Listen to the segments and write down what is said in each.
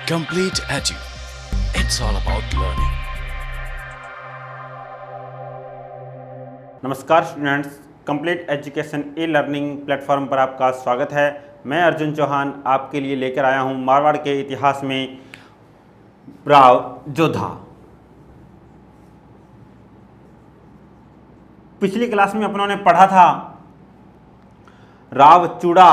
Complete Edu. It's all about learning. नमस्कार students, complete education e learning platform पर आपका स्वागत है। मैं अर्जुन चौहान आपके लिए लेकर आया हूं मारवाड़ के इतिहास में राव जोधा। पिछली क्लास में अपनों ने पढ़ा था राव चूड़ा,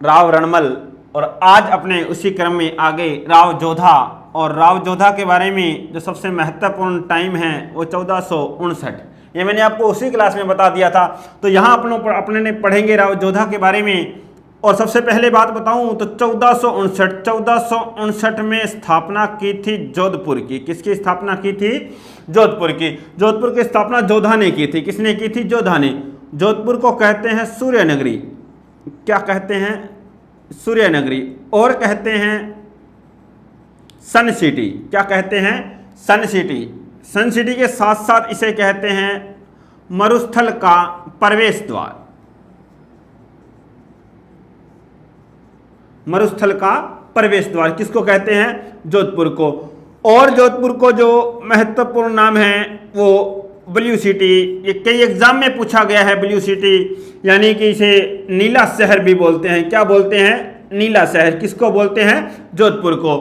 राव रणमल, और आज अपने उसी क्रम में आगे राव जोधा। और राव जोधा के बारे में जो सबसे महत्वपूर्ण टाइम है वो 1459, ये मैंने आपको उसी क्लास में बता दिया था। तो यहाँ अपने ने पढ़ेंगे राव जोधा के बारे में। और सबसे पहले बात बताऊं तो 1459 में स्थापना की थी जोधपुर की। किसकी स्थापना की थी? जोधपुर की। जोधपुर की स्थापना जोधा ने की थी। किसने की थी? जोधा ने। जोधपुर को कहते हैं सूर्य नगरी। क्या कहते हैं? सूर्य नगरी। और कहते हैं सन सिटी। क्या कहते हैं? सन सिटी। सन सिटी के साथ साथ इसे कहते हैं मरुस्थल का प्रवेश द्वार। मरुस्थल का प्रवेश द्वार किसको कहते हैं? जोधपुर को। और जोधपुर को जो महत्वपूर्ण नाम है वो ब्लू सिटी। ये कई एग्जाम में पूछा गया है। ब्लू सिटी यानी कि इसे नीला शहर भी बोलते हैं। क्या बोलते हैं? नीला शहर। किसको बोलते हैं? जोधपुर को।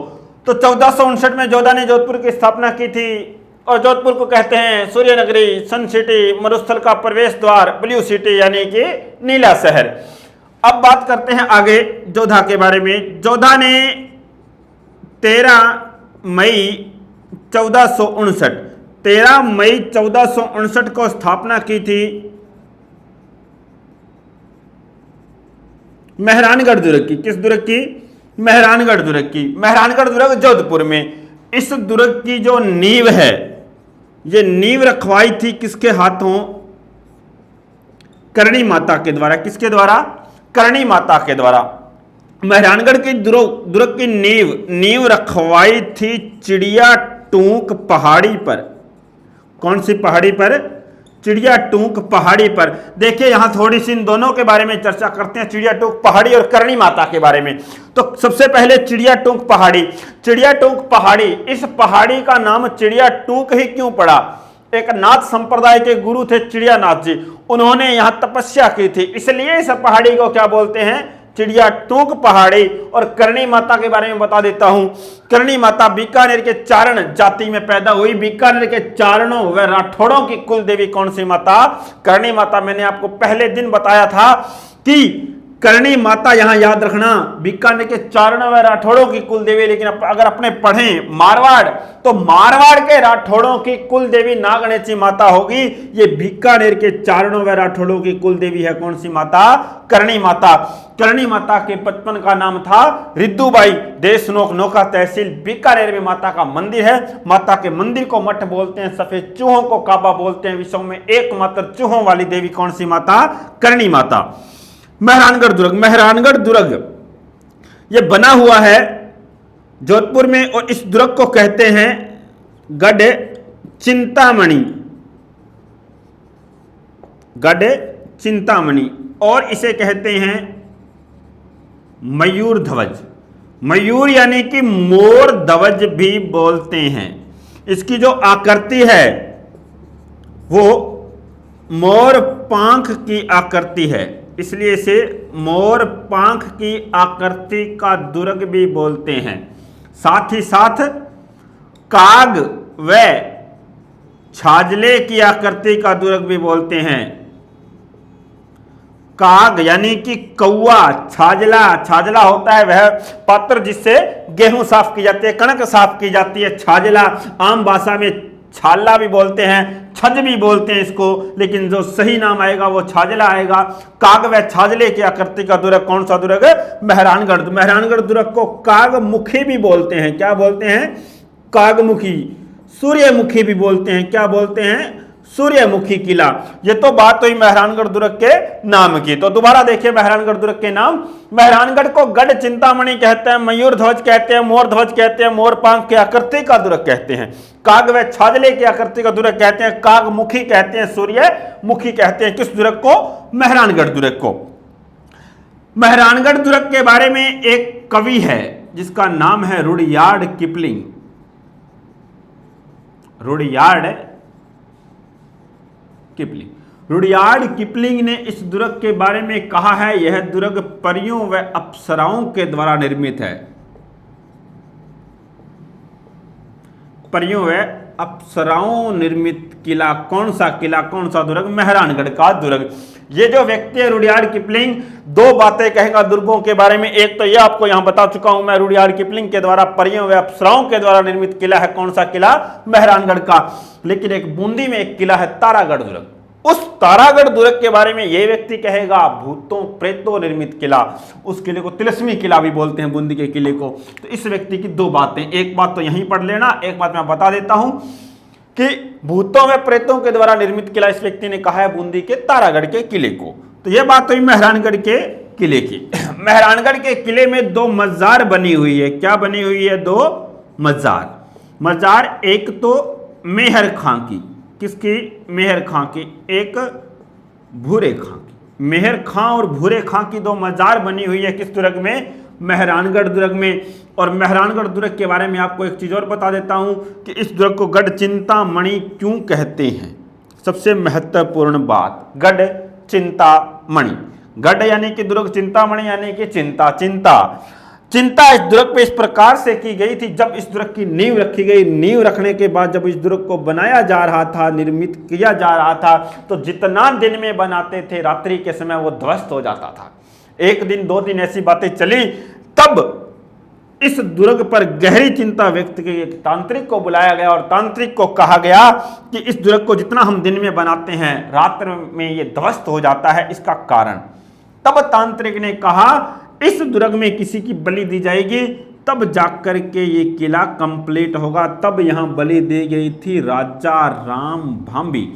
तो 1459 में जोधा ने जोधपुर की स्थापना की थी। और जोधपुर को कहते हैं सूर्य नगरी, सन सिटी, मरुस्थल का प्रवेश द्वार, ब्लू सिटी यानी कि नीला शहर। अब बात करते हैं आगे जोधा के बारे में। जोधा ने 13 मई 1459 को स्थापना की थी मेहरानगढ़ दुर्ग की। किस दुर्ग की? मेहरानगढ़ दुर्ग की। मेहरानगढ़ दुर्ग जोधपुर में। इस दुर्ग की जो नींव है, ये नींव रखवाई थी किसके हाथों? करणी माता के द्वारा। किसके द्वारा? करणी माता के द्वारा। मेहरानगढ़ की दुर्ग की नींव रखवाई थी चिड़िया टूक पहाड़ी पर। कौन सी पहाड़ी पर? चिड़िया टूक पहाड़ी पर। देखिए यहां थोड़ी सी इन दोनों के बारे में चर्चा करते हैं, चिड़िया टूक पहाड़ी और करणी माता के बारे में। तो सबसे पहले चिड़िया टूक पहाड़ी। चिड़िया टूक पहाड़ी, इस पहाड़ी का नाम चिड़िया टूक ही क्यों पड़ा? एक नाथ संप्रदाय के गुरु थे चिड़िया नाथ जी, उन्होंने यहां तपस्या की थी, इसलिए इस पहाड़ी को क्या बोलते हैं? चिड़िया टूक पहाड़ी। और करणी माता के बारे में बता देता हूं। करणी माता बीकानेर के चारण जाति में पैदा हुई। बीकानेर के चारणों व राठौड़ों की कुल देवी कौन सी माता? करणी माता। मैंने आपको पहले दिन बताया था कि करणी माता, यहां याद रखना, बीकानेर के चारणों व राठौड़ों की कुल देवी। लेकिन अगर अपने पढ़ें मारवाड़ तो मारवाड़ के राठौड़ों की कुल देवी नागणेची माता होगी। ये बीकानेर के चारणों व राठौड़ों की कुल देवी है कौन सी माता? करणी माता। करणी माता के बचपन का नाम था रिद्दूबाई। देशनोक, नौका तहसील, बीकानेर में माता का मंदिर है। माता के मंदिर को मठ बोलते हैं। सफेद चूहों को काबा बोलते हैं। विश्व में एकमात्र चूहों वाली देवी कौन सी माता? करणी माता। मेहरानगढ़ दुर्ग। मेहरानगढ़ दुर्ग ये बना हुआ है जोधपुर में। और इस दुर्ग को कहते हैं गढ़ चिंतामणि। गढ़ चिंतामणि। और इसे कहते हैं मयूर ध्वज। मयूर यानी कि मोर ध्वज भी बोलते हैं। इसकी जो आकृति है वो मोर पांख की आकृति है, इसलिए इसे मोर पांख की आकृति का दुर्ग भी बोलते हैं। साथ ही साथ काग व छाजले की आकृति का दुर्ग भी बोलते हैं। काग यानी कि कौआ, छाजला होता है वह पात्र जिससे गेहूं साफ की जाती है, कणक साफ की जाती है। छाजला आम भाषा में छाला भी बोलते हैं, छज भी बोलते हैं इसको, लेकिन जो सही नाम आएगा वो छाजला आएगा। काग व छाजले की आकृति का दुर्ग कौन सा दुर्ग? मेहरानगढ़। मेहरानगढ़ दुर्ग को कागमुखी भी बोलते हैं। क्या बोलते हैं? कागमुखी। सूर्यमुखी भी बोलते हैं। क्या बोलते हैं? सूर्यमुखी किला। ये तो बात हुई मेहरानगढ़ दुर्ग के नाम की। तो दोबारा देखिए मेहरानगढ़ दुर्ग के नाम। मेहरानगढ़ को गढ़ चिंतामणि कहते हैं, मयूर ध्वज कहते हैं, मोर ध्वज कहते हैं, मोर पांख की आकृति का दुर्ग कहते हैं, काग व छाजले की आकृति का दुर्ग कहते हैं, कागमुखी कहते हैं, सूर्यमुखी कहते हैं। किस दुर्ग को? मेहरानगढ़ दुर्ग को। मेहरानगढ़ दुर्ग के बारे में एक कवि है जिसका नाम है Rudyard Kipling. Rudyard Kipling. Rudyard Kipling ने इस दुर्ग के बारे में कहा है, यह दुर्ग परियों व अप्सराओं के द्वारा निर्मित है। परियों व अप्सराओं निर्मित किला। कौन सा किला, कौन सा दुर्ग? मेहरानगढ़ का दुर्ग। ये जो व्यक्ति है रुडयार्ड किपलिंग, दो बातें कहेगा दुर्गों के बारे में। एक तो यह आपको यहां बता चुका हूं मैं, रुडयार्ड किपलिंग के द्वारा परियों व अप्सराओं के द्वारा निर्मित किला है। कौन सा किला? मेहरानगढ़ का। लेकिन एक बूंदी में एक किला है तारागढ़ दुर्ग। उस तारागढ़ दुर्ग के बारे में यह व्यक्ति कहेगा भूतों प्रेतों निर्मित किला। उस किले को तिलस्मी किला भी बोलते हैं, बूंदी के किले को। तो इस व्यक्ति की दो बातें, एक बात तो यहीं पढ़ लेना, एक बात मैं बता देता हूं कि भूतों व प्रेतों के द्वारा निर्मित किला इस व्यक्ति ने कहा है बूंदी के तारागढ़ के किले को। तो यह बात हुई मेहरानगढ़ के किले की। मेहरानगढ़ के किले में दो मजार बनी हुई है। क्या बनी हुई है? दो मजार। मजार एक तो मेहर खां की, किसकी? मेहर खां की। एक भूरे खां की। मेहर खां और भूरे खां की दो मजार बनी हुई है किस दुर्ग में? मेहरानगढ़ दुर्ग में। और मेहरानगढ़ दुर्ग के बारे में आपको एक चीज और बता देता हूं कि इस दुर्ग को गढ़ चिंतामणि क्यों कहते हैं। सबसे महत्वपूर्ण बात, गढ़ चिंतामणि। गढ़ यानी कि दुर्ग, चिंतामणि यानी कि चिंता। चिंता इस दुर्ग पे इस प्रकार से की गई थी, जब इस दुर्ग की नींव रखी गई, नींव रखने के बाद जब इस दुर्ग को बनाया जा रहा था, निर्मित किया जा रहा था, तो जितना दिन में बनाते थे रात्रि के समय वो ध्वस्त हो जाता था। एक दिन दो दिन ऐसी बातें चली, तब इस दुर्ग पर गहरी चिंता व्यक्त की। एक तांत्रिक को बुलाया गया और तांत्रिक को कहा गया कि इस दुर्ग को जितना हम दिन में बनाते हैं रात्र में ये ध्वस्त हो जाता है, इसका कारण। तब तांत्रिक ने कहा इस दुर्ग में किसी की बलि दी जाएगी, तब जाकर के ये किला कंप्लीट होगा। तब यहां बलि दी गई थी राजा राम भांबी।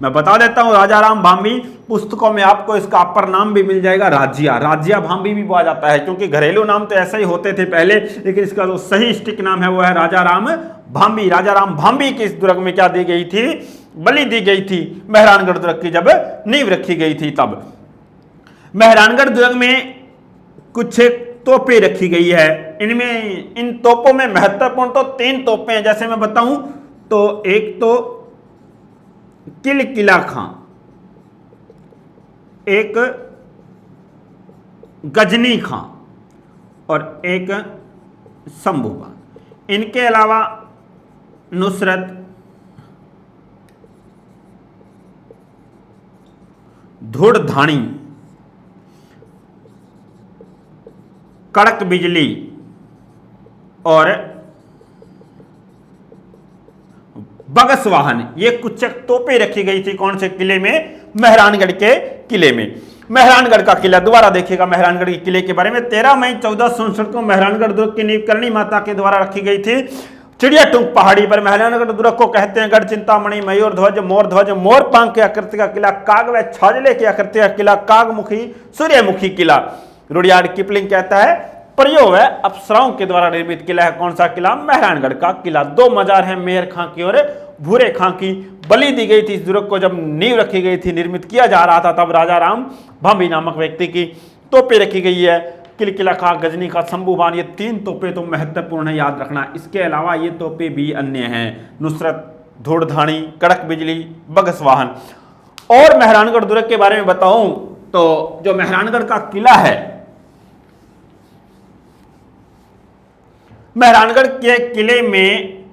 मैं बता देता हूं, राजा राम भांबी, पुस्तकों में आपको इसका अपर नाम भी मिल जाएगा, राजिया। राजिया भांबी भी बोला जाता है, क्योंकि घरेलू नाम तो ऐसे ही होते थे पहले, लेकिन इसका जो सही स्टिक नाम है वो है राजा राम भांबी। राजा राम भांबी की इस दुर्ग में क्या दी गई थी? बलि दी गई थी। मेहरानगढ़ दुर्ग की जब नींव रखी गई थी तब। मेहरानगढ़ दुर्ग में कुछ तोपें रखी गई है। इनमें, इन तोपों में महत्वपूर्ण तो 3 तोपें हैं। जैसे मैं बताऊं तो एक तो किला खां, एक गजनी खां और एक शंभूबान। इनके अलावा नुसरत, धुड़धानी, कड़क बिजली और बगसवाहन, ये कुछ तोपें रखी गई थी। कौन से किले में? मेहरानगढ़ के किले में। मेहरानगढ़ का किला दोबारा देखिएगा। मेहरानगढ़ के किले के बारे में 13 मई 1467 को मेहरानगढ़ दुर्ग की नींव करणी माता के द्वारा रखी गई थी। चिड़िया टूंक पहाड़ी पर मेहरानगढ़ दुर्ग को कहते हैं गढ़ चिंतामणि, मयूर ध्वज, मोर ध्वज, मोर पंख की आकृति का किला, काग व छाजले की आकृति का किला, कागमुखी, सूर्यमुखी किला। रुडयार्ड किपलिंग कहता है परियों व अप्सराओं के द्वारा निर्मित किला है। कौन सा किला? मेहरानगढ़ का किला। 2 मजार है, मेहर खां की और भूरे खां की। बलि दी गई थी इस दुर्ग को जब नींव रखी गई थी, निर्मित किया जा रहा था, तब राजा राम भांबी नामक व्यक्ति की तोपें रखी गई है। किला खां, गजनी खां, शंभूबान, ये 3 तोपें तो महत्वपूर्ण है, याद रखना। इसके अलावा ये तोपें भी अन्य हैं, नुसरत, धुड़धानी, कड़क बिजली, बगसवाहन। और मेहरानगढ़ दुर्ग के बारे में बताऊं तो जो मेहरानगढ़ का किला है, मेहरानगढ़ के किले में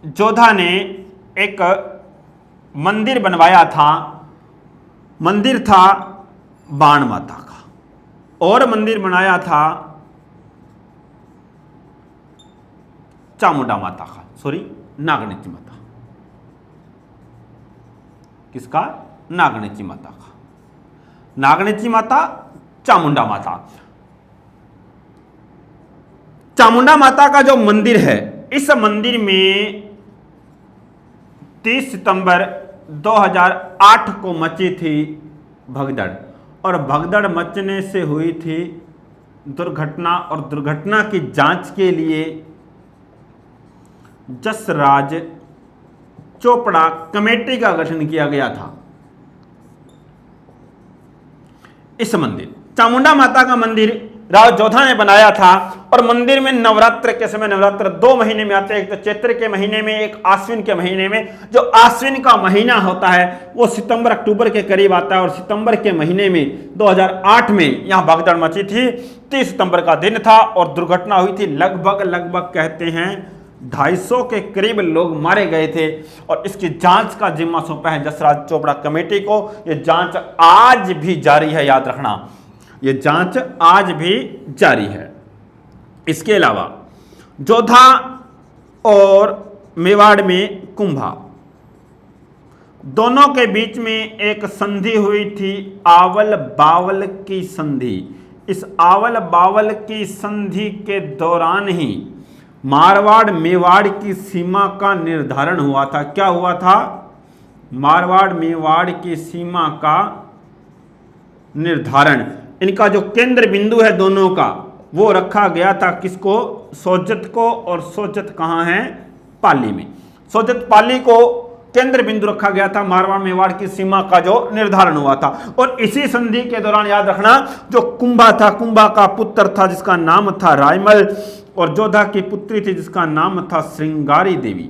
जोधा ने एक मंदिर बनवाया था। मंदिर था बाण माता का, और मंदिर बनाया था चामुंडा माता का, सॉरी नागनेची माता। किसका? नागनेची माता का। नागनेची माता, चामुंडा माता। चामुंडा माता का जो मंदिर है, इस मंदिर में 30 सितंबर 2008 को मची थी भगदड़, और भगदड़ मचने से हुई थी दुर्घटना, और दुर्घटना की जांच के लिए जसराज चोपड़ा कमेटी का गठन किया गया था। इस मंदिर, चामुंडा माता का मंदिर राव जोधा ने बनाया था। और मंदिर में नवरात्र के समय, नवरात्र 2 महीने में आते हैं, एक तो चैत्र के महीने में, एक आश्विन के महीने में। जो आश्विन का महीना होता है वो सितंबर अक्टूबर के करीब आता है, और सितंबर के महीने में 2008 में यहाँ भगदड़ मची थी। 30 सितंबर का दिन था और दुर्घटना हुई थी। लगभग कहते हैं 250 के करीब लोग मारे गए थे। और इसकी जांच का जिम्मा सौंपा है जसराज चोपड़ा कमेटी को। ये जांच आज भी जारी है, याद रखना, ये जांच आज भी जारी है। इसके अलावा जोधा और मेवाड़ में कुंभा, दोनों के बीच में एक संधि हुई थी, आवल बावल की संधि। इस आवल बावल की संधि के दौरान ही मारवाड़ मेवाड़ की सीमा का निर्धारण हुआ था। क्या हुआ था? मारवाड़ मेवाड़ की सीमा का निर्धारण, इनका जो केंद्र बिंदु है दोनों का, वो रखा गया था किसको? सोजत को। और सोजत कहाँ है? पाली में। सोजत पाली को केंद्र बिंदु रखा गया था, मारवाड़ मेवाड़ की सीमा का जो निर्धारण हुआ था। और इसी संधि के दौरान याद रखना, जो कुंभा था, कुंभा का पुत्र था जिसका नाम था रायमल, और जोधा की पुत्री थी जिसका नाम था श्रृंगारी देवी।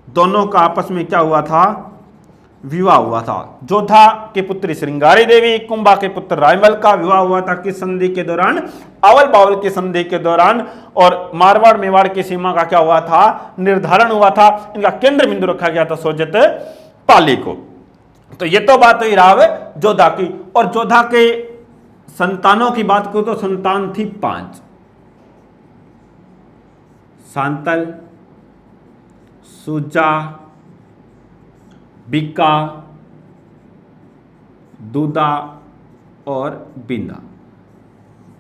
दोनों का आपस में क्या हुआ था? विवाह हुआ था। जोधा की पुत्री श्रृंगारी देवी, कुंभा के पुत्र रायमल का विवाह हुआ था किस संधि के दौरान? आवल बावल की संधि के दौरान। और मारवाड़ मेवाड़ की सीमा का क्या हुआ था? निर्धारण हुआ था। इनका केंद्र बिंदु रखा गया था सोजत पाली को। तो ये तो बात हुई राव जोधा की। और जोधा के संतानों की बात करूं तो संतान थी 5: सांतल, सुजा, बिक्का, दूदा और बिंदा।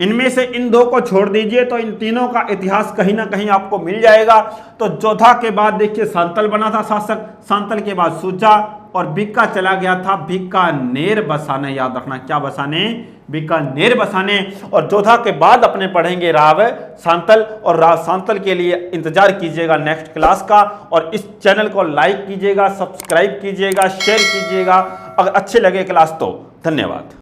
इनमें से इन 2 को छोड़ दीजिए तो इन तीनों का इतिहास कहीं ना कहीं आपको मिल जाएगा। तो जोधा के बाद देखिए सांतल बना था शासक, सांतल के बाद सुजा, और बिक्का चला गया था बीकानेर बसाने। याद रखना, क्या बसाने? बीकानेर बसाने। और जोधा के बाद अपने पढ़ेंगे राव सांतल। और राव सांतल के लिए इंतजार कीजिएगा नेक्स्ट क्लास का। और इस चैनल को लाइक कीजिएगा, सब्सक्राइब कीजिएगा, शेयर कीजिएगा अगर अच्छे लगे क्लास तो। धन्यवाद।